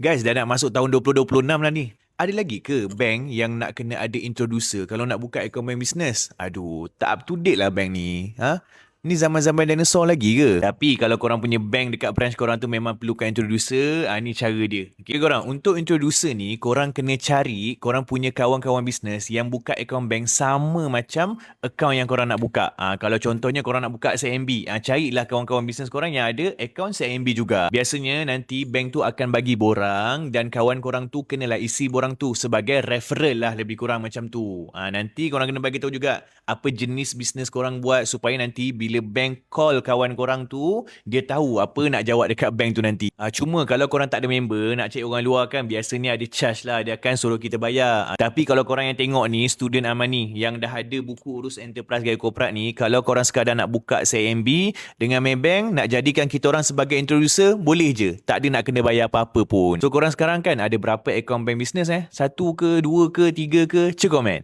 Guys, dah nak masuk tahun 2026 lah ni. Ada lagi ke bank yang nak kena ada introducer kalau nak buka akaun bank business? Aduh, tak up to date lah bank ni. Ha? Ni zaman-zaman dinosaur lagi ke? Tapi kalau korang punya bank dekat branch korang tu memang perlukan introducer, ni cara dia. Okay korang, untuk introducer ni, korang kena cari korang punya kawan-kawan bisnes yang buka akaun bank sama macam akaun yang korang nak buka. Kalau contohnya korang nak buka CIMB, carilah kawan-kawan bisnes korang yang ada akaun CIMB juga. Biasanya nanti bank tu akan bagi borang dan kawan korang tu kenalah isi borang tu sebagai referral lah, lebih kurang macam tu. Nanti korang kena bagi tahu juga apa jenis bisnes korang buat supaya nanti bila bank call kawan korang tu, dia tahu apa nak jawab dekat bank tu nanti. Cuma kalau korang tak ada member, nak cari orang luar kan biasanya ada charge lah, dia akan suruh kita bayar. Tapi kalau korang yang tengok ni, student Amani yang dah ada buku urus enterprise gaya korporat ni, kalau korang sekadar nak buka CIMB dengan Maybank, nak jadikan kita orang sebagai introducer, boleh je. Tak ada nak kena bayar apa-apa pun. So korang sekarang kan ada berapa akaun bank business? Satu ke, dua ke, tiga ke? Cek komen.